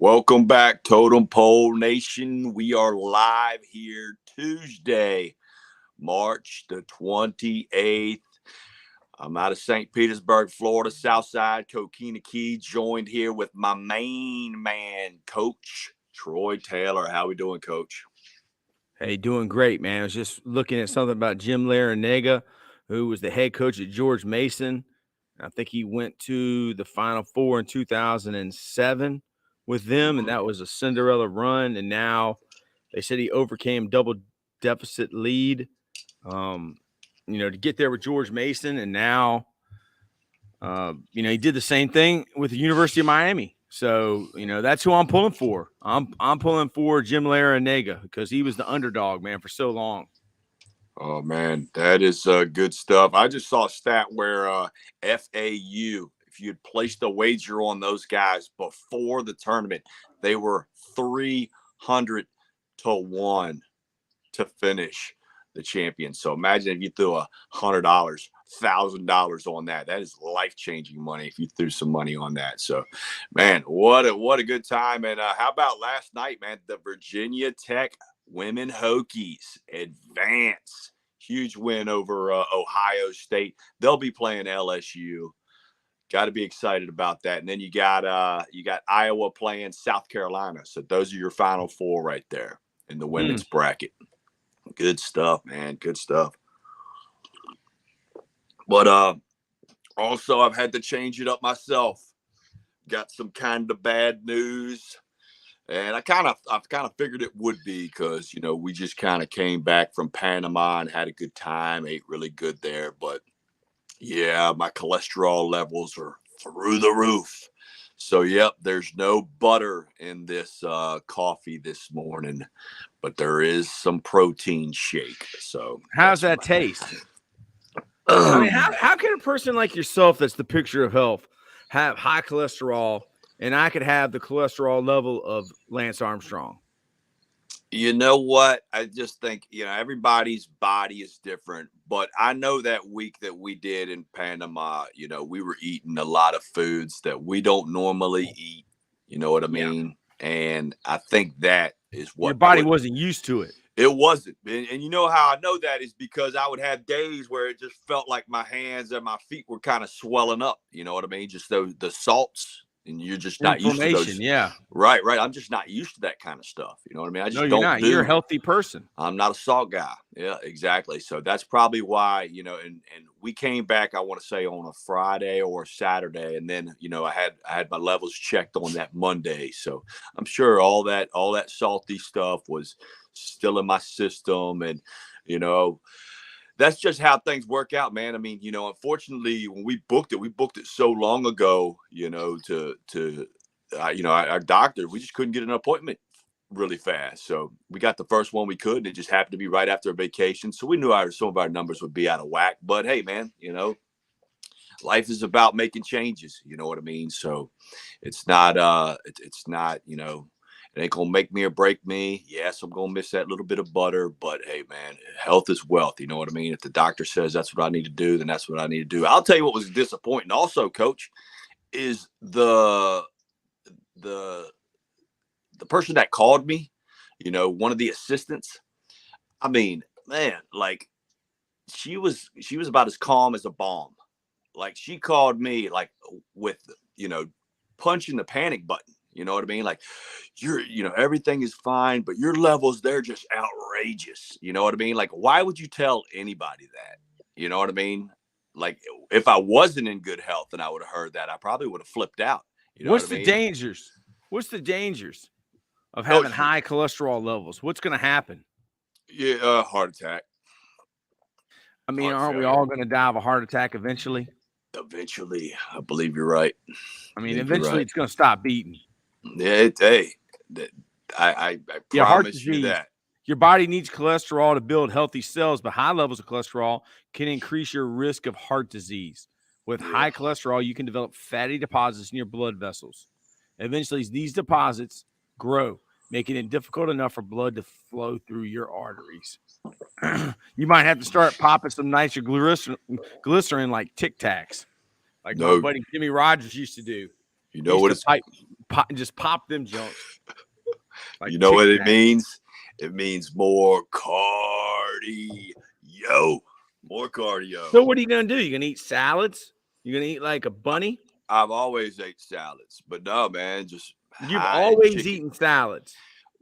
Welcome back, Totem Pole Nation. We are live here Tuesday, March the 28th. I'm out of St. Petersburg, Florida, Southside, Coquina Key, joined here with my main man, Coach Troy Taylor. How we doing, Coach? Hey, doing great, man. I was just looking at something about Jim Larrañaga, who was the head coach at George Mason. I think he went to the Final Four in 2007 with them, and that was a Cinderella run. And now they said he overcame double deficit lead, to get there with George Mason. And now, he did the same thing with the University of Miami. So, that's who I'm pulling for. I'm pulling for Jim Larrañaga because he was the underdog, man, for so long. Oh, man, that is good stuff. I just saw a stat where FAU, if you'd placed a wager on those guys before the tournament, they were 300 to 1 to finish the champion. So imagine if you threw $100, $1,000 on that. That is life-changing money if you threw some money on that. So, man, what a good time. And how about last night, man? The Virginia Tech women Hokies advance. Huge win over Ohio State. They'll be playing LSU. Got to be excited about that. And then you got Iowa playing South Carolina. So those are your Final Four right there in the women's bracket. Good stuff, man. Good stuff. But also, I've had to change it up myself. Got some kind of bad news, and I've kind of figured it would be because we just kind of came back from Panama and had a good time, ate really good there. But yeah, my cholesterol levels are through the roof. So, yep, there's no butter in this coffee this morning, but there is some protein shake. So, how's that taste? I mean, how can a person like yourself, that's the picture of health, have high cholesterol, and I could have the cholesterol level of Lance Armstrong? You know what? I just think, everybody's body is different. But I know that week that we did in Panama, we were eating a lot of foods that we don't normally eat. You know what I mean? And I think that is what your body wasn't used to it. It wasn't. And you know how I know that is because I would have days where it just felt like my hands and my feet were kind of swelling up. You know what I mean? Just the salts. And you're just not used to those. Yeah. Right. I'm just not used to that kind of stuff. You know what I mean? I just you're not. You're a healthy person. I'm not a salt guy. Yeah, exactly. So that's probably why, and we came back, I want to say on a Friday or a Saturday. And then, I had my levels checked on that Monday. So I'm sure all that salty stuff was still in my system. And, that's just how things work out, man. I mean, unfortunately, when we booked it so long ago, our doctor, we just couldn't get an appointment really fast. So we got the first one we could, and it just happened to be right after a vacation. So we knew some of our numbers would be out of whack. But hey, man, life is about making changes. You know what I mean? So it's not, it ain't gonna make me or break me. Yes, I'm gonna miss that little bit of butter, but hey, man, health is wealth. You know what I mean? If the doctor says that's what I need to do, then that's what I need to do. I'll tell you what was disappointing also, Coach, is the person that called me, one of the assistants. I mean, man, like she was about as calm as a bomb. Like she called me like with, punching the panic button. You know what I mean? Like everything is fine, but your levels, they're just outrageous. You know what I mean? Like, why would you tell anybody that? You know what I mean? Like, if I wasn't in good health and I would have heard that, I probably would have flipped out. You know What's what I the mean? dangers? What's the dangers of having high cholesterol levels? What's going to happen? Yeah, heart attack. I mean, aren't we all going to die of a heart attack eventually? Eventually, I believe you're right. I mean, eventually it's going to stop beating. Yeah, I promise you that. Your body needs cholesterol to build healthy cells, but high levels of cholesterol can increase your risk of heart disease. With high cholesterol, you can develop fatty deposits in your blood vessels. Eventually, these deposits grow, making it difficult enough for blood to flow through your arteries. You might have to start popping some nitroglycerin like Tic Tacs, like my buddy Jimmy Rogers used to do. You know Used what to it's just pop them junks like you know Tic what it Tac. means? It means more cardio. More cardio. So what are you gonna do? You gonna eat salads? You gonna eat like a bunny? I've always ate salads, but no, man, just You've high in always chicken. eaten salads.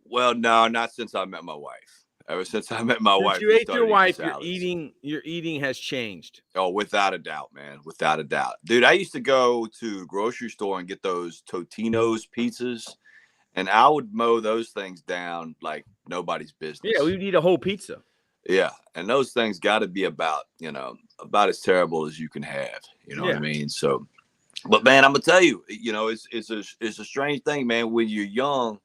Well, no, not since I met my wife. Ever since I met my Since wife, you we ate your started eating wife, salads. your eating has changed. Oh, without a doubt, man. Without a doubt. Dude, I used to go to the grocery store and get those Totino's pizzas, and I would mow those things down like nobody's Yeah, business. we would eat a whole pizza. Yeah. And those things got to be about, about as terrible as you can have. You know what I Yeah. mean? So, but man, I'm gonna tell you, it's a strange thing, man. When you're young,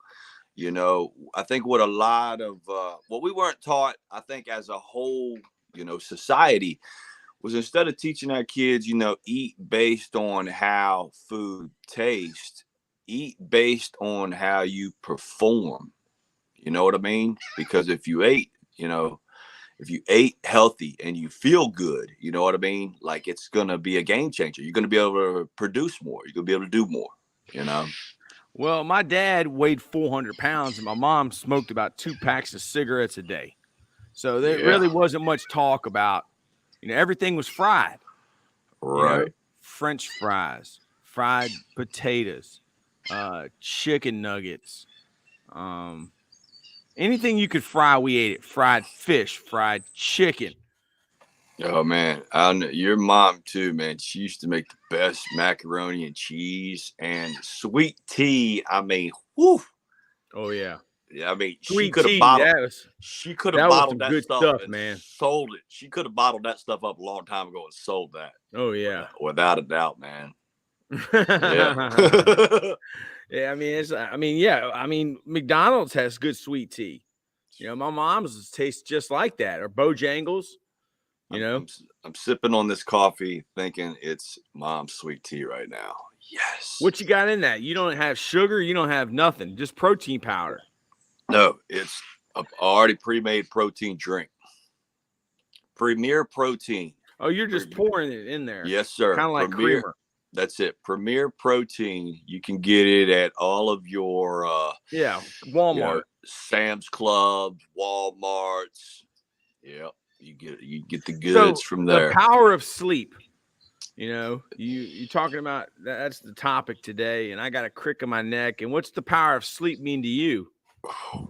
I think what a lot of what we weren't taught, I think as a whole, society was instead of teaching our kids, eat based on how food tastes, eat based on how you perform. You know what I mean? Because if you ate healthy and you feel good, you know what I mean? Like it's gonna be a game changer. You're gonna be able to produce more. You're gonna be able to do more. You know? Well, my dad weighed 400 pounds and my mom smoked about 2 packs of cigarettes a day. So there Yeah. really wasn't much talk about, everything was fried, Right. French fries, fried potatoes, chicken nuggets, um, anything you could fry, we ate it. Fried fish, fried chicken. Oh man, I know your mom too, man. She used to make the best macaroni and cheese and sweet tea. I mean, whew. Oh yeah. I mean, Sweet tea, she could have that was bottled some that good stuff stuff, and man. sold it. She could have bottled that stuff up a long time ago and sold that. Oh yeah. Without a doubt, man. Yeah. Yeah, McDonald's has good sweet tea. My mom's tastes just like that, or Bojangles. I'm, I'm I'm sipping on this coffee, thinking it's mom's sweet tea right now. Yes. What you got in that? You don't have sugar. You don't have nothing. Just protein powder. No, it's a already pre-made protein drink. Premier Protein. Oh, you're just Premier. pouring it in there. Yes, sir. Kind of like Premier. creamer. That's it. Premier Protein. You can get it at all of your Yeah, Walmart. Sam's Club, Walmart's. Yep. You get the goods So from the there. power of sleep. You're talking about that's the topic today, and I got a crick in my neck. And what's the power of sleep mean to you?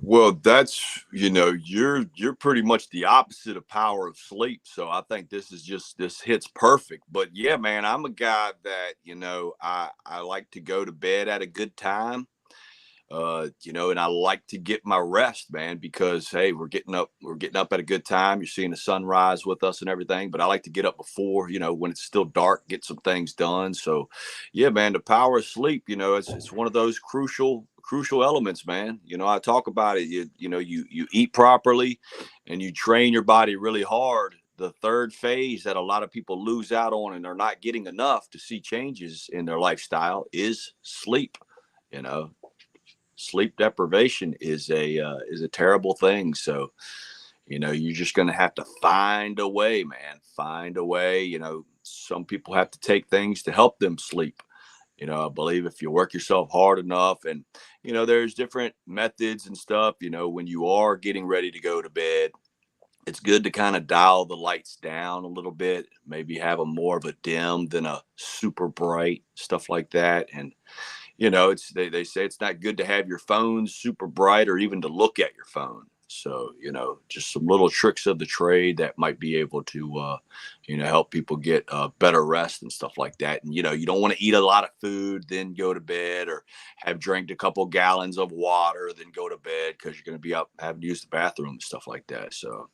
Well, that's you're pretty much the opposite of power of sleep. So I think this hits perfect. But yeah, man, I'm a guy that I like to go to bed at a good time. And I like to get my rest, man, because hey, we're getting up at a good time. You're seeing the sunrise with us and everything, but I like to get up before, when it's still dark, get some things done. So yeah, man, the power of sleep, it's one of those crucial elements, man. I talk about it. You eat properly and you train your body really hard. The third phase that a lot of people lose out on and are not getting enough to see changes in their lifestyle is sleep. you know Sleep deprivation is a terrible thing. So you're just going to have to find a way, man. Find a way. Some people have to take things to help them sleep. I believe if you work yourself hard enough, and there's different methods and stuff. When you are getting ready to go to bed, it's good to kind of dial the lights down a little bit, maybe have a more of a dim than a super bright, stuff like that. And it's they say it's not good to have your phone super bright or even to look at your phone. So just some little tricks of the trade that might be able to help people get better rest and stuff like that. And you don't want to eat a lot of food then go to bed, or have drank a couple gallons of water then go to bed, because you're going to be up having to use the bathroom and stuff like that. So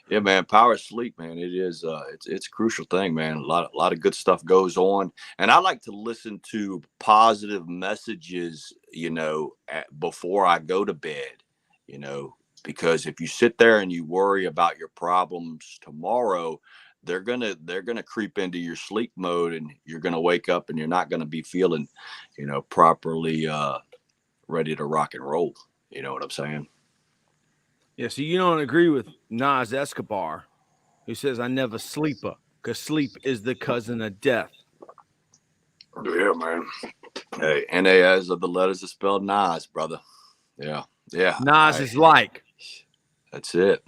yeah, man, power of sleep, man. It is it's a crucial thing, man. A lot of good stuff goes on. And I like to listen to positive messages, before I go to bed, because if you sit there and you worry about your problems tomorrow, they're gonna creep into your sleep mode, and you're gonna wake up and you're not gonna be feeling, properly ready to rock and roll. You know what I'm saying? Yeah, so you don't agree with Nas Escobar, who says, I never sleeper, because sleep is the cousin of death. Yeah, man. Hey, NAS of the letters that spelled Nas, brother. Yeah. Yeah. Nas is like. That's it.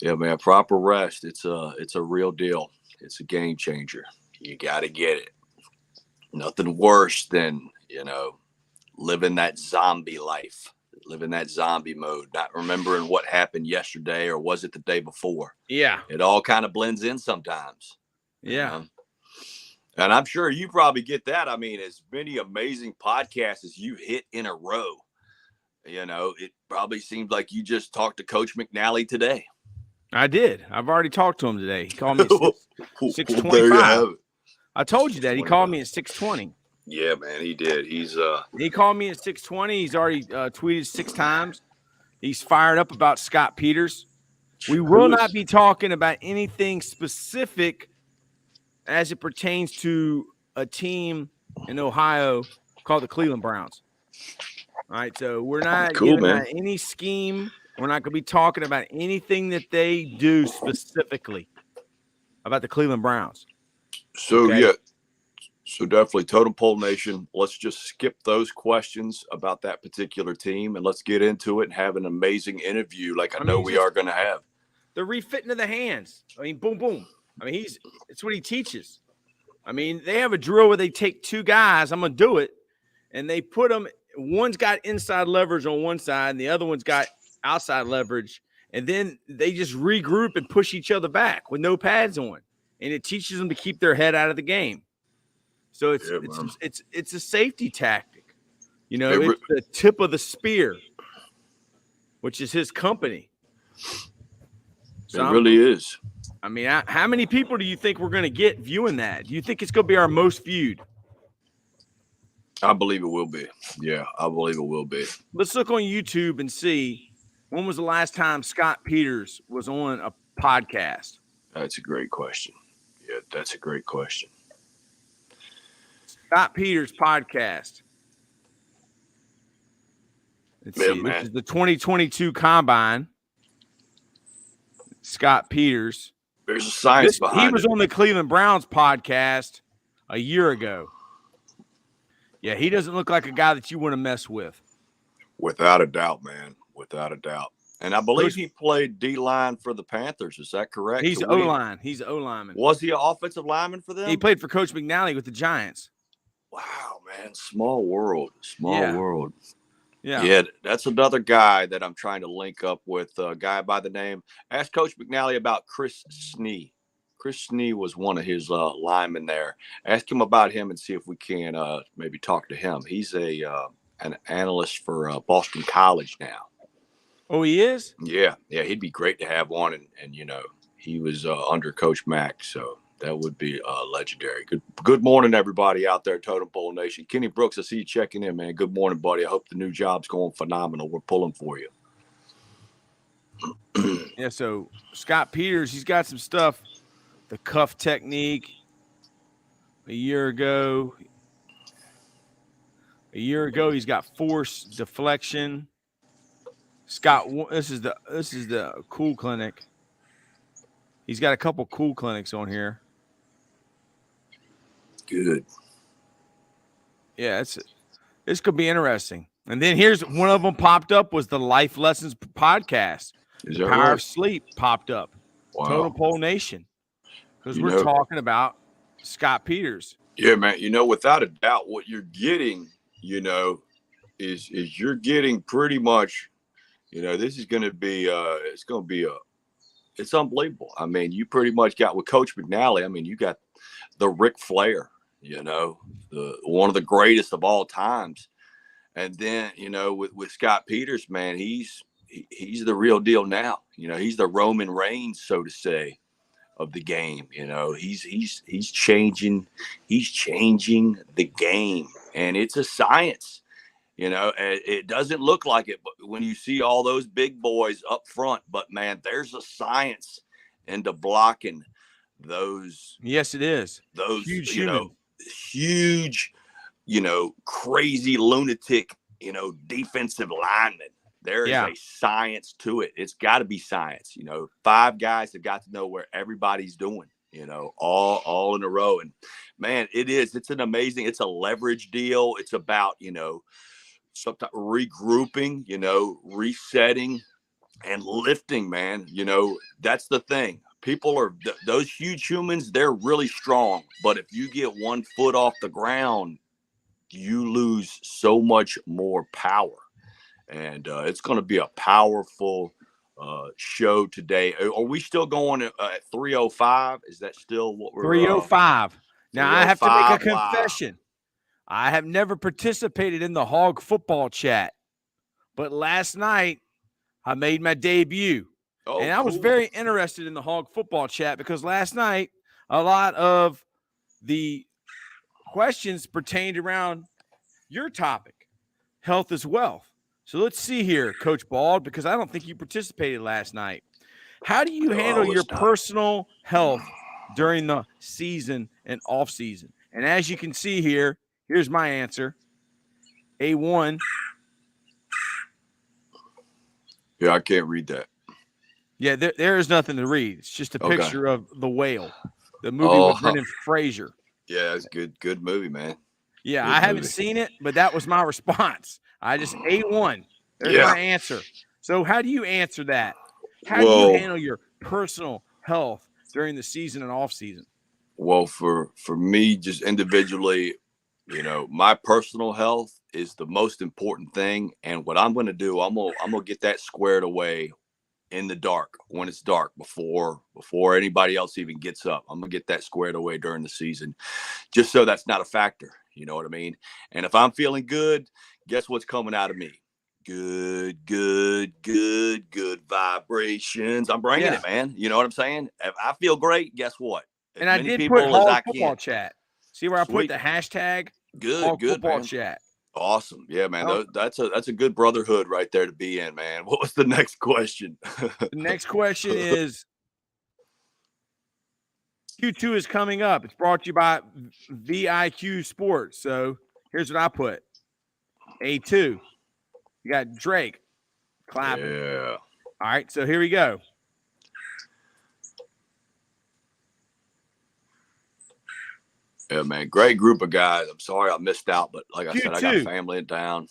Yeah, man. Proper rest. It's a real deal. It's a game changer. You got to get it. Nothing worse than, living that zombie life, living that zombie mode, not remembering what happened yesterday or was it the day before. Yeah. It all kind of blends in sometimes. Yeah. And I'm sure you probably get that. I mean, as many amazing podcasts as you hit in a row, it probably seems like you just talked to Coach McNally today. I did. I've already talked to him today. He called me at 6:25. There you have it. I told you that. He called me at 6:20. Yeah, man, he did. He called me at 6:20. He's already tweeted 6 times. He's fired up about Scott Peters. We will not be talking about anything specific as it pertains to a team in Ohio called the Cleveland Browns. All right, so we're not giving out any scheme. We're not going to be talking about anything that they do specifically about the Cleveland Browns. So, okay? Yeah. So definitely Totem Pole Nation. Let's just skip those questions about that particular team and let's get into it and have an amazing interview like I know we are going to have. The refitting of the hands. I mean, boom, boom. I mean, it's what he teaches. I mean, they have a drill where they take 2 guys. I'm going to do it. And they put them, one's got inside leverage on one side and the other one's got outside leverage. And then they just regroup and push each other back with no pads on. And it teaches them to keep their head out of the game. So it's a safety tactic. It's the tip of the spear, which is his company. So it really is. I mean, how many people do you think we're going to get viewing that? Do you think it's going to be our most viewed? I believe it will be. Yeah, I believe it will be. Let's look on YouTube and see when was the last time Scott Peters was on a podcast. That's a great question. Yeah, that's a great question. Scott Peters podcast. Let's see. This is the 2022 Combine. Scott Peters. There's a science behind it. He was on the Cleveland Browns podcast a year ago. Yeah, he doesn't look like a guy that you want to mess with. Without a doubt, man. Without a doubt. And I believe he played D-line for the Panthers. Is that correct? He's O-line. He's an O-lineman. Was he an offensive lineman for them? He played for Coach McNally with the Giants. Wow, man. Small world. Small world. Yeah. Yeah, that's another guy that I'm trying to link up with, a guy by the name. Ask Coach McNally about Chris Snee. Chris Snee was one of his linemen there. Ask him about him and see if we can maybe talk to him. He's an analyst for Boston College now. Oh, he is? Yeah, he'd be great to have on. And he was under Coach Mack, so that would be legendary. Good morning, everybody out there, Totem Pole Nation. Kenny Brooks, I see you checking in, man. Good morning, buddy. I hope the new job's going phenomenal. We're pulling for you. Yeah, so Scott Peters, he's got some stuff. The cuff technique a year ago, he's got force deflection. Scott, this is the cool clinic. He's got a couple cool clinics on here. Good. Yeah, this could be interesting. And then here's one of them popped up was the Life Lessons podcast. Is that Power right? of Sleep popped up. Wow. Totem Pole Nation. Because we're talking about Scott Peters. Yeah, man. Without a doubt, what you're getting, is you're getting pretty much, this is going to be, it's unbelievable. I mean, you pretty much got with Coach McNally. I mean, you got the Ric Flair, the one of the greatest of all times. And then, with Scott Peters, man, he's the real deal now. He's the Roman Reigns, so to say, of the game. He's changing the game, and it's a science. It doesn't look like it, but when you see all those big boys up front, but man, there's a science into blocking those. Yes, it is. Those huge, huge, crazy lunatic, defensive linemen. There is a science to it. It's got to be science. 5 guys have got to know where everybody's doing. all in a row. And man, it's an amazing, it's a leverage deal. It's about, sometimes regrouping, resetting and lifting, man. That's the thing. People are those huge humans, they're really strong. But if you get 1 foot off the ground, you lose so much more power. And it's going to be a powerful show today. Are we still going at 3:05? Is that still what we're 305. Now, I have to make a 3:05? Wow. confession. I have never participated in the Hog football chat, but last night I made my debut. Oh, and I was cool. very interested in the Hog football chat because last night a lot of the questions pertained around your topic, health is wealth. So let's see here, Coach Bald, because I don't think you participated last night. How do you handle your personal health during the season and off season? And as you can see here, here's my answer. A1. Yeah, I can't read that. Yeah, there is nothing to read. It's just a picture of The Whale, the movie Oh, with Brendan Fraser. Yeah, it's good movie, man. Yeah, Good I haven't movie. seen it, but that was my response. I just A1. There's Yeah. my answer. So how do you answer that? How do you handle your personal health during the season and off season? Well, for me, just individually, my personal health is the most important thing. And what I'm going to do, I'm gonna get that squared away in the dark, when it's dark, before anybody else even gets up. I'm gonna get that squared away during the season, just so that's not a factor. You know what I mean? And if I'm feeling good, guess what's coming out of me? Good vibrations. I'm bringing it, man. You know what I'm saying? If I feel great, guess what? As and I many did people put as Hog I football can. chat. See where Sweet. I put the hashtag? Good football man. Chat. Awesome. Yeah, man. That's a good brotherhood right there to be in, man. What was the next question? The next question is Q2 is coming up. It's brought to you by VIQ Sports. So here's what I put. A2. You got Drake clapping. Yeah. All right, so here we go. Yeah, man. Great group of guys. I'm sorry I missed out, but like I said, I got Q2. family in town.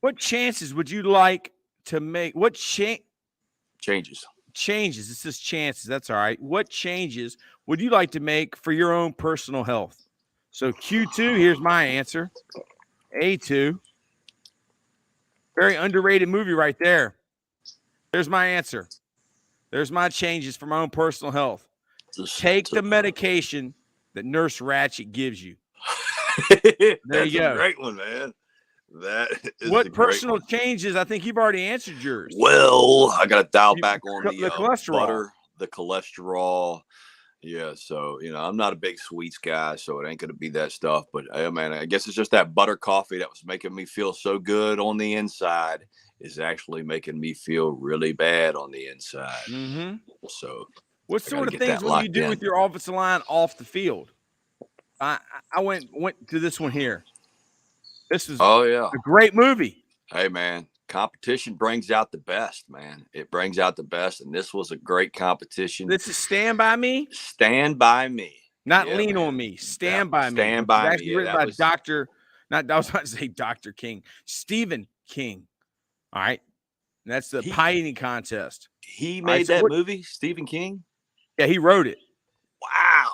What chances would you like to make? What changes? Changes. It says chances. That's all right. What changes would you like to make for your own personal health? So Q2, here's my answer. A2. Very underrated movie right there. There's my answer. There's my changes for my own personal health. Take the medication that Nurse Ratched gives you. There you go. A great one, man. That is what personal changes? I think you've already answered yours. Well, I got to dial back on the cholesterol. Butter, the cholesterol. Yeah, so I'm not a big sweets guy, so it ain't gonna be that stuff. But man, I guess it's just that butter coffee that was making me feel so good on the inside is actually making me feel really bad on the inside. Mm-hmm. So, what sort of things will you do with your offensive line off the field? I went to this one here. This is a great movie. Hey, man, competition brings out the best, man. It brings out the best, and this was a great competition. This is Stand By Me? Stand By Me. Not Lean On Me. Stand By Me. Stand By Me. Written by I was about to say Dr. King. Stephen King. All right. And that's the pie eating contest. He made that movie, Stephen King? Yeah, he wrote it. Wow.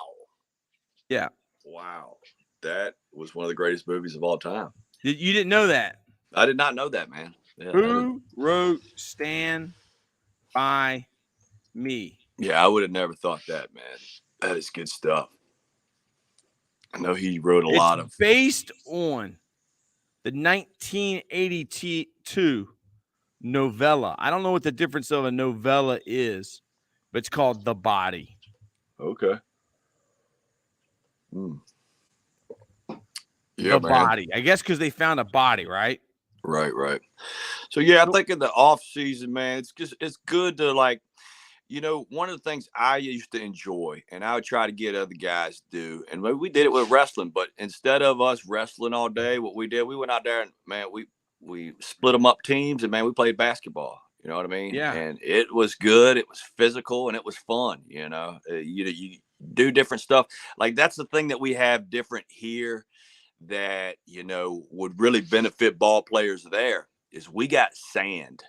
Yeah. Wow. That was one of the greatest movies of all time. You didn't know that? I did not know that, man. Yeah, who wrote Stand By Me? Yeah, I would have never thought that, man. That is good stuff. I know he wrote a lot of. Based on the 1982 novella. I don't know what the difference of a novella is, but it's called The Body. Okay. Yeah, body. I guess because they found a body, right? Right. So yeah, I think in the off season, man, it's good to one of the things I used to enjoy, and I would try to get other guys to do, and maybe we did it with wrestling, but instead of us wrestling all day, what we did, we went out there and man, we split them up teams, and man, we played basketball. You know what I mean? Yeah. And it was good. It was physical, and it was fun. You do different stuff. Like that's the thing that we have different here that, would really benefit ball players there is we got sand.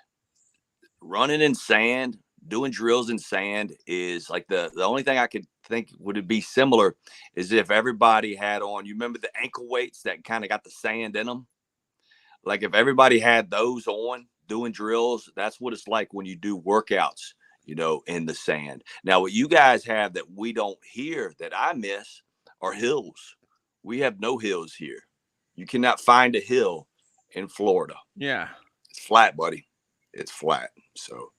Running in sand, doing drills in sand is like the only thing I could think would be similar is if everybody had on, you remember the ankle weights that kind of got the sand in them? Like if everybody had those on doing drills, that's what it's like when you do workouts, in the sand. Now, what you guys have that we don't hear that I miss are hills. We have no hills here. You cannot find a hill in Florida. Yeah. It's flat, buddy. It's flat. So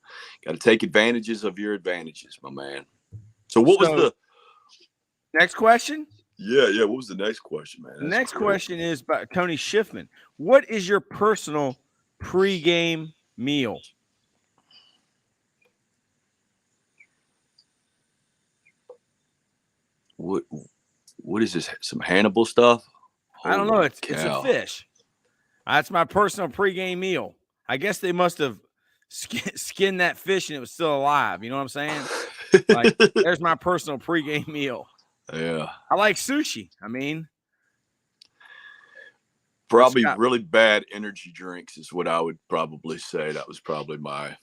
got to take advantages of your advantages, my man. So what was the next question? Yeah. What was the next question, man? The next question is by Tony Schiffman. What is your personal pregame meal? What is this? Some Hannibal stuff? I don't know. It's a fish. That's my personal pregame meal. I guess they must have skinned that fish and it was still alive. You know what I'm saying? Like, there's my personal pregame meal. Yeah. I like sushi. I mean, probably really bad energy drinks is what I would probably say. That was probably my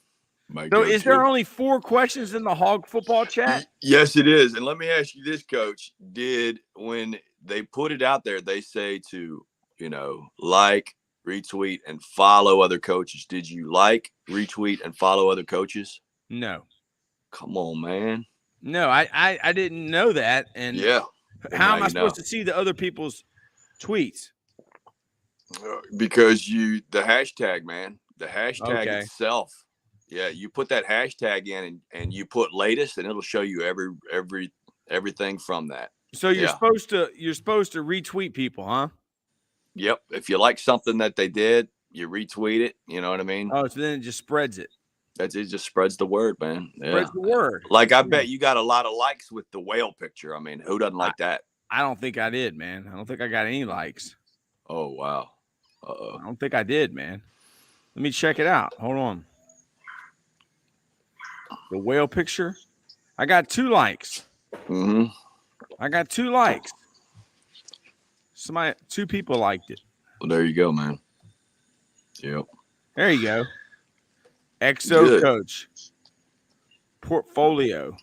So go-to. Is there only 4 questions in the Hog Football chat? Yes, it is. And let me ask you this, Coach. When they put it out there, they say to, like, retweet, and follow other coaches. Did you like, retweet, and follow other coaches? No. Come on, man. No, I didn't know that. And yeah. How am I supposed to see the other people's tweets? Because the hashtag, man. The hashtag itself. Yeah, you put that hashtag in and you put latest, and it'll show you everything from that. So you're supposed to retweet people, huh? Yep. If you like something that they did, you retweet it. You know what I mean? Oh, so then it just spreads it. It just spreads the word, man. Yeah. Spreads the word. Like I bet you got a lot of likes with the whale picture. I mean, who doesn't like that? I don't think I did, man. I don't think I got any likes. Oh wow. Uh-oh. I don't think I did, man. Let me check it out. Hold on. The whale picture. I got 2 likes. Mm-hmm. I got 2 likes. 2 people liked it. Well, there you go, man. Yep. There you go. XO Coach. Portfolio.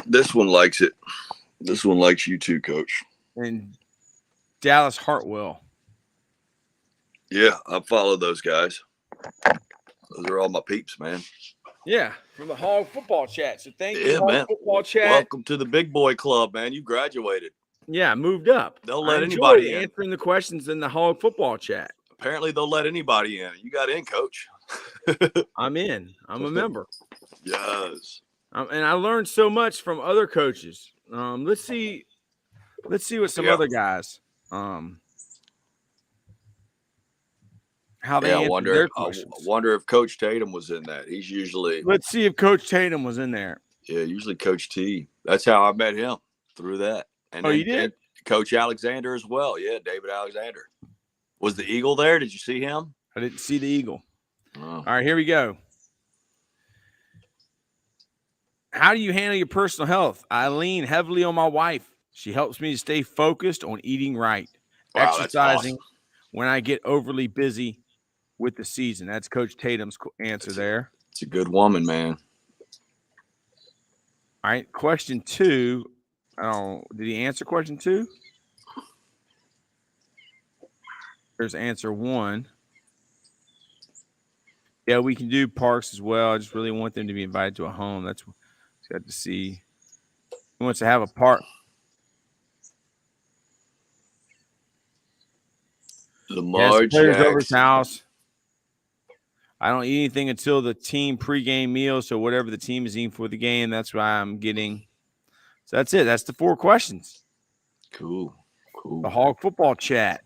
This one likes it. This one likes you too, Coach. And Dallas Hartwell. Yeah, I follow those guys. Those are all my peeps, man. Yeah, from the Hog Football Chat. So thank you, Hog Football Chat. Welcome to the big boy club, man. You graduated. Yeah, moved up. They'll let anybody in. Answering the questions in the Hog Football Chat. Apparently, they'll let anybody in. You got in, Coach. I'm in. I'm a member. Yes. And I learned so much from other coaches. Let's see what some other guys how they answer their questions. I wonder if Coach Tatum was in that. He's usually. Let's see if Coach Tatum was in there. Yeah, usually Coach T. That's how I met him, through that. And you did? And Coach Alexander as well. Yeah, David Alexander. Was the Eagle there? Did you see him? I didn't see the Eagle. Oh. All right, here we go. How do you handle your personal health? I lean heavily on my wife. She helps me to stay focused on eating right, exercising when I get overly busy with the season. That's Coach Tatum's answer there. It's a good woman, man. All right, question 2. Did he answer question 2? There's answer 1. Yeah, we can do parks as well. I just really want them to be invited to a home. That's got to see. He wants to have a park. Lamar players over his house. I don't eat anything until the team pregame meal. So whatever the team is eating for the game, that's what I'm getting. So that's it. That's the 4 questions. Cool. The Hog Football Chat.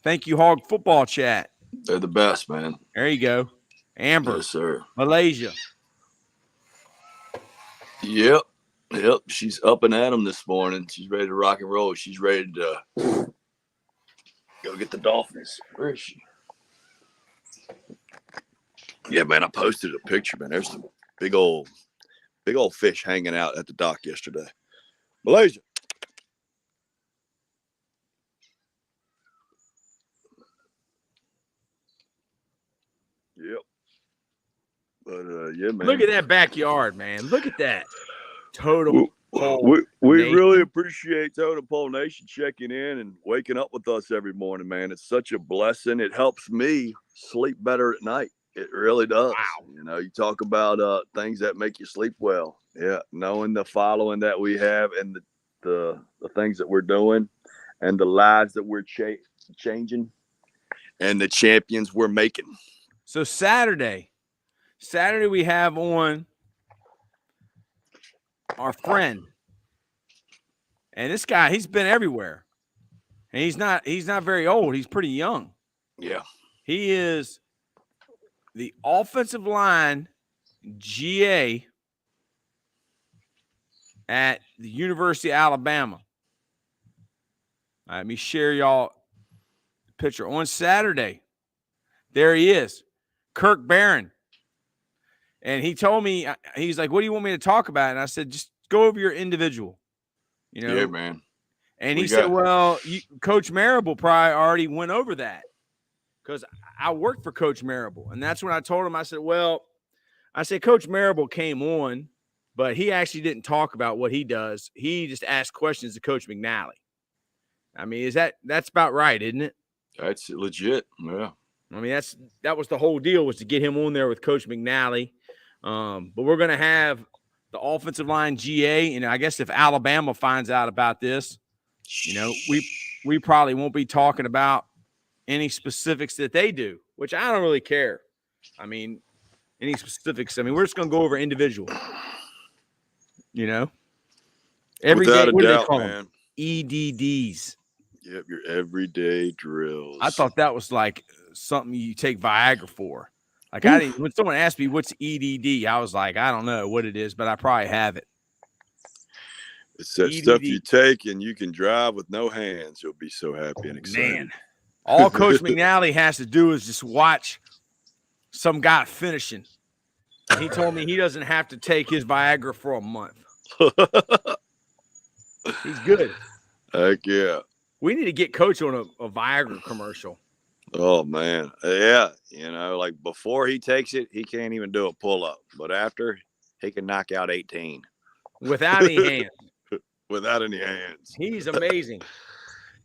Thank you, Hog Football Chat. They're the best, man. There you go. Amber. Yes, sir. Malaysia. Yep. She's up and at 'em this morning. She's ready to rock and roll. She's ready to go get the Dolphins. Where is she? Yeah, man, I posted a picture, man. There's some big old big old fish hanging out at the dock yesterday. Malaysia. Yep. But yeah, man. Look at that backyard, man. Look at that. Totem Pole We Nation. really appreciate Totem Pole Nation checking in and waking up with us every morning, man. It's such a blessing. It helps me sleep better at night. It really does. Wow. You know, you talk about things that make you sleep well. Yeah, knowing the following that we have and the things that we're doing and the lives that we're changing and the champions we're making. So Saturday we have on our friend, and this guy, he's been everywhere, and he's not very old. He's pretty young. Yeah, he is the offensive line GA at the University of Alabama. All right, let me share y'all the picture. On Saturday, there he is, Kirk Barron. And he told me, he's like, what do you want me to talk about? And I said, just go over your individual, you know? Yeah, man. And he said, well, Coach Marable probably already went over that because I worked for Coach Marable. And that's when I told him, I said, Coach Marable came on, but he actually didn't talk about what he does. He just asked questions to Coach McNally. I mean, that's about right, isn't it? That's legit. Yeah. I mean, that was the whole deal, was to get him on there with Coach McNally. But we're going to have the offensive line GA. And I guess if Alabama finds out about this, you know, we probably won't be talking about any specifics that they do, which I don't really care. I mean, any specifics. I mean, we're just going to go over individual, you know, every Without day. a What do they doubt, call man. them? EDDs. Yep, your everyday drills. I thought that was like something you take Viagra for. Like when someone asked me what's EDD, I was like, I don't know what it is, but I probably have it. It's that stuff you take and you can drive with no hands. You'll be so happy and excited. Man, all Coach McNally has to do is just watch some guy finishing. And he told me he doesn't have to take his Viagra for a month. He's good. Heck yeah. We need to get Coach on a Viagra commercial. Oh, man. Yeah. You know, like before he takes it, he can't even do a pull-up. But after, he can knock out 18. Without any hands. Without any hands. He's amazing.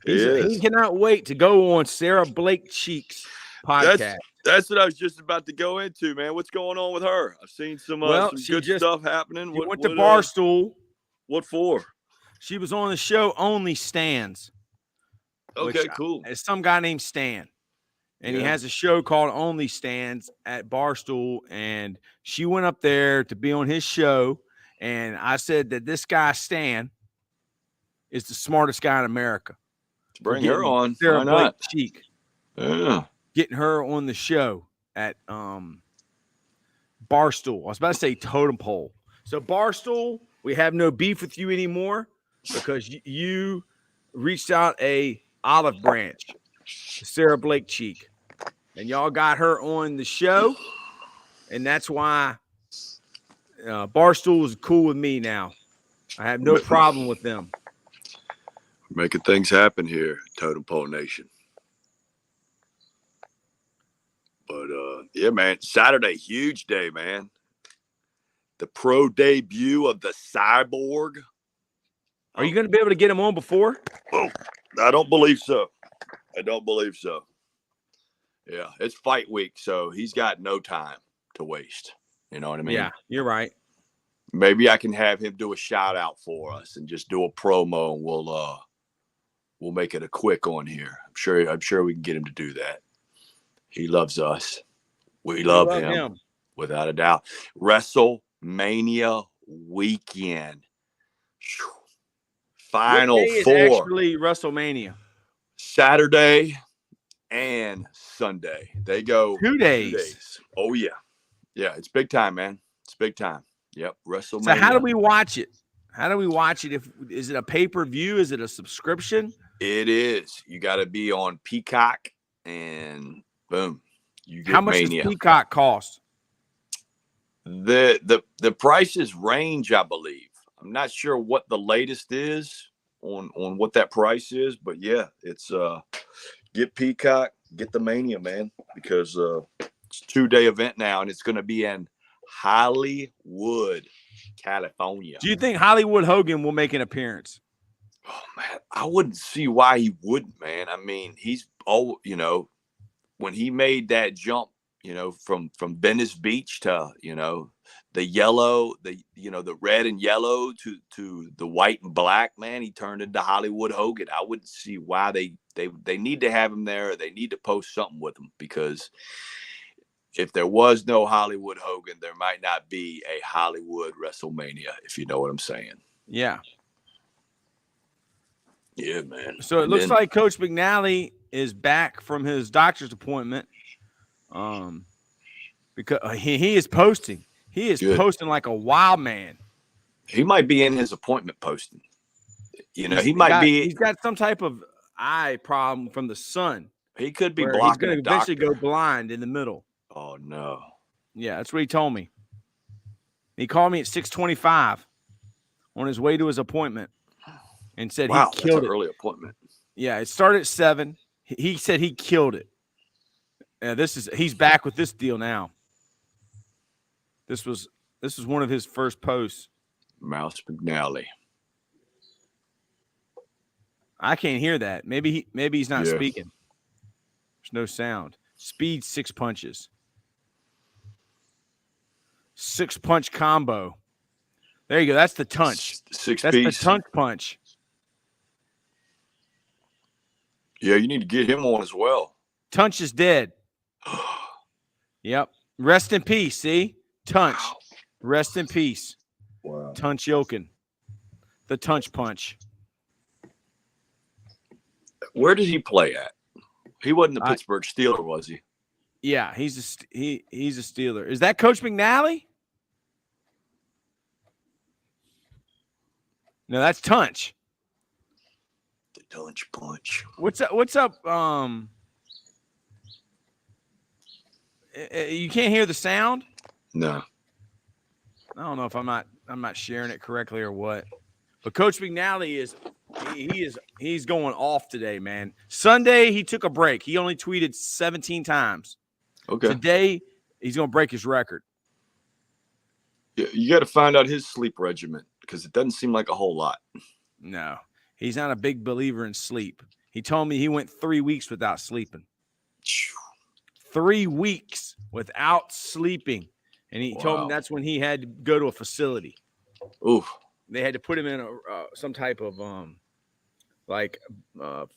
He cannot wait to go on Sarah Blake Cheek's podcast. That's what I was just about to go into, man. What's going on with her? I've seen some good stuff happening. She went to Barstool. What for? She was on the show Only Stands. Okay, cool. It's some guy named Stan. And he has a show called Only Stands at Barstool. And she went up there to be on his show. And I said that this guy, Stan, is the smartest guy in America. Bring her on. Sarah Blake Cheek. Yeah. Getting her on the show at Barstool. I was about to say Totem Pole. So Barstool, we have no beef with you anymore because you reached out a olive branch to Sarah Blake Cheek. And y'all got her on the show. And that's why Barstool is cool with me now. I have no problem with them. Making things happen here, Totem Pole Nation. But, yeah, man, Saturday, huge day, man. The pro debut of the Cyborg. Are you going to be able to get him on before? Oh, I don't believe so. Yeah, it's fight week, so he's got no time to waste. You know what I mean? Yeah, you're right. Maybe I can have him do a shout out for us and just do a promo, and we'll make it a quick on here. I'm sure we can get him to do that. He loves us. We love him without a doubt. WrestleMania weekend. Final what day four. Is actually WrestleMania. Saturday and Sunday. They go 2 days. Oh, yeah. Yeah, it's big time, man. It's big time. Yep, WrestleMania. So how do we watch it? Is it a pay-per-view? Is it a subscription? It is. You got to be on Peacock, and boom, you get How much Mania. does Peacock cost? The prices range, I believe. I'm not sure what the latest is on what that price is, but yeah, it's get Peacock, get the Mania, man, because it's a 2-day event now, and it's going to be in Hollywood, California. Do you think Hollywood Hogan will make an appearance? Oh man, I wouldn't see why he wouldn't, man. I mean, he's when he made that jump, from Venice Beach to, the yellow, the red and yellow to the white and black, man, he turned into Hollywood Hogan. I wouldn't see why they need to have him there. They need to post something with him, because if there was no Hollywood Hogan, there might not be a Hollywood WrestleMania, if you know what I'm saying. Yeah. Yeah, man. So it looks like Coach McNally is back from his doctor's appointment. Because he is posting. He is posting like a wild man. He might be in his appointment posting. He's got some type of eye problem from the sun. He could be blocking. He's going to eventually go blind in the middle. Oh no. Yeah, that's what he told me. He called me at 6:25 on his way to his appointment and said he killed it. Early appointment. Yeah, it started at 7. He said he killed it. Yeah, he's back with this deal now. This was one of his first posts. Mouse McNally. I can't hear that. Maybe he's not speaking. There's no sound. Speed 6 punches. 6-punch combo. There you go. That's the tunch. That's the tunch punch. Yeah, you need to get him on as well. Tunch is dead. Yep. Rest in peace. See? Tunch. Wow. Rest in peace. Wow. Tunch Yoken. The tunch punch. Where did he play at? He wasn't a Pittsburgh Steeler, was he? Yeah, he's a Steeler. Is that Coach McNally? No, that's Tunch. The Tunch punch. What's up? You can't hear the sound? No. I don't know if I'm not sharing it correctly or what. But Coach McNally he's going off today, man. Sunday he took a break. He only tweeted 17 times. Okay. Today he's going to break his record. Yeah, you got to find out his sleep regimen, because it doesn't seem like a whole lot. No, he's not a big believer in sleep. He told me he went 3 weeks without sleeping. 3 weeks without sleeping. And he told me that's when he had to go to a facility. Oof. They had to put him in some type of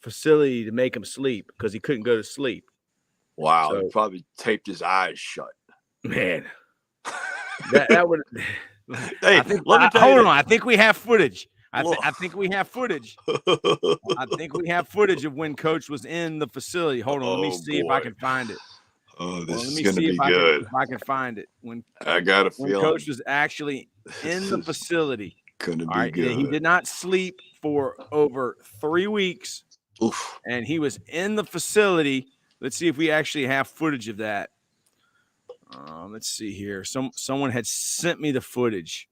facility to make him sleep, because he couldn't go to sleep. Wow. So, he probably taped his eyes shut. Man. that would. Hey, hold on. I think we have footage. I think we have footage. I think we have footage of when Coach was in the facility. Hold on. Let me see if I can find it. Oh, this is going to be good. If I can find it. I got a feeling. When Coach was actually in the facility. Going to be good. He did not sleep for over 3 weeks. Oof. And he was in the facility. Let's see if we actually have footage of that. Let's see here. Someone had sent me the footage.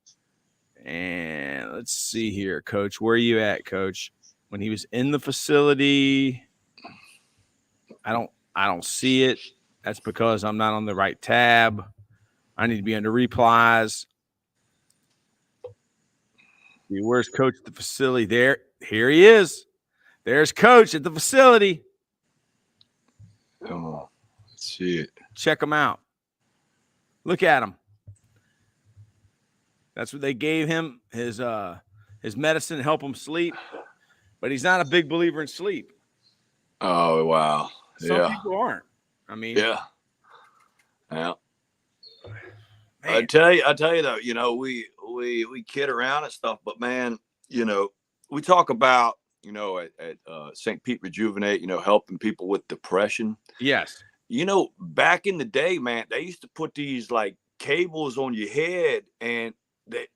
And let's see here, Coach. Where are you at, Coach? When he was in the facility, I don't see it. That's because I'm not on the right tab. I need to be under replies. Where's Coach at the facility? There. Here he is. There's Coach at the facility. Oh, let's see it. Check him out. Look at him. That's what they gave him, his medicine to help him sleep. But he's not a big believer in sleep. Oh, wow. Some people aren't. I mean, yeah. I tell you though, we kid around and stuff, but man, we talk about, at St. Pete Rejuvenate, helping people with depression. Yes. Back in the day, man, they used to put these like cables on your head, and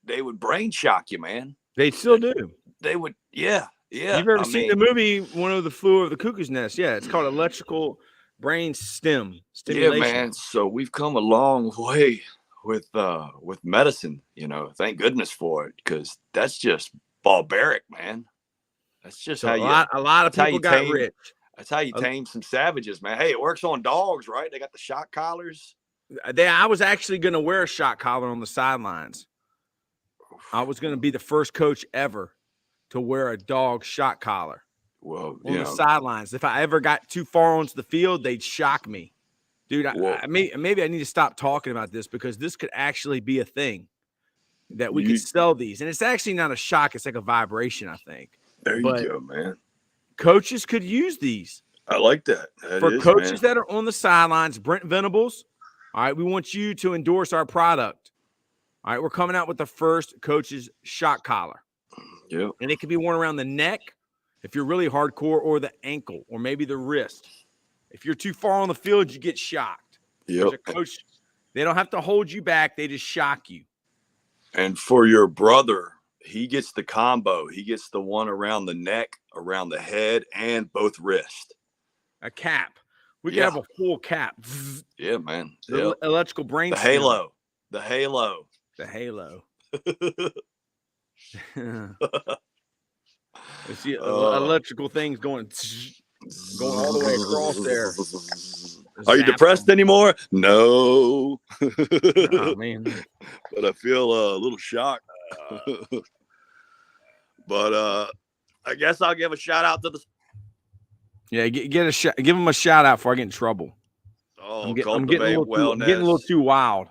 they would brain shock you, man. They still do. They would, yeah. You've ever seen the movie One of the Flew Over the Cuckoo's Nest? Yeah, it's called electrical brain stimulation. Yeah, man. So we've come a long way with medicine. Thank goodness for it, because that's just barbaric, man. That's just So a lot of that's how people you got tame rich. that's how you tame some savages, man. Hey, it works on dogs, right? They got the shock collars. I was actually going to wear a shot collar on the sidelines. I was going to be the first coach ever to wear a dog shot collar Well, on the sidelines. If I ever got too far onto the field, they'd shock me. Dude, maybe I need to stop talking about this, because this could actually be a thing that we could sell these. And it's actually not a shock. It's like a vibration, I think. there you But go, man. coaches could use these. I like that. That For is, coaches man. that are on the sidelines, Brent Venables, all right, we want you to endorse our product. All right, we're coming out with the first coach's shock collar. Yep. And it can be worn around the neck if you're really hardcore, or the ankle, or maybe the wrist. If you're too far on the field, you get shocked. There's Yep. a coach, they don't have to hold you back, they just shock you. And for your brother, he gets the combo. He gets the one around the neck, around the head, and both wrists. A cap. We can have a full cap. Yeah, man. The electrical brain. The halo. The halo. The halo. I see electrical things going all the way across there. Are you depressed anymore? No. Oh, man. But I feel a little shocked. But I guess I'll give a shout out to the. Yeah, give them a shout out before I get in trouble. Oh, I'm getting a little too wild.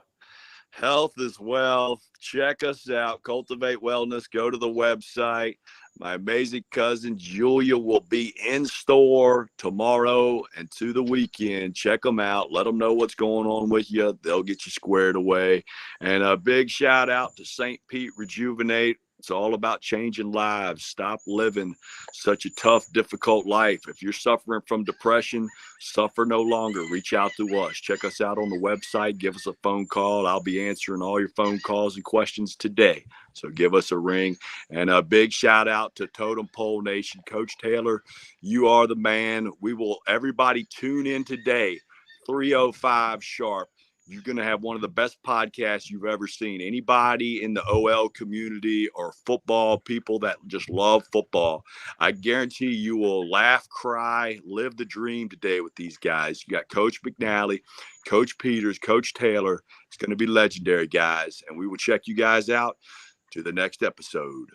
Health is wealth. Check us out. Cultivate Wellness. Go to the website. My amazing cousin Julia will be in store tomorrow and to the weekend. Check them out. Let them know what's going on with you. They'll get you squared away. And a big shout out to St. Pete Rejuvenate. It's all about changing lives. Stop living such a tough, difficult life. If you're suffering from depression, suffer no longer. Reach out to us. Check us out on the website. Give us a phone call. I'll be answering all your phone calls and questions today. So give us a ring. And a big shout out to Totem Pole Nation. Coach Taylor, you are the man. Everybody tune in today, 3:05 sharp. You're going to have one of the best podcasts you've ever seen. Anybody in the OL community or football people that just love football, I guarantee you will laugh, cry, live the dream today with these guys. You got Coach McNally, Coach Peters, Coach Taylor. It's going to be legendary, guys. And we will check you guys out to the next episode.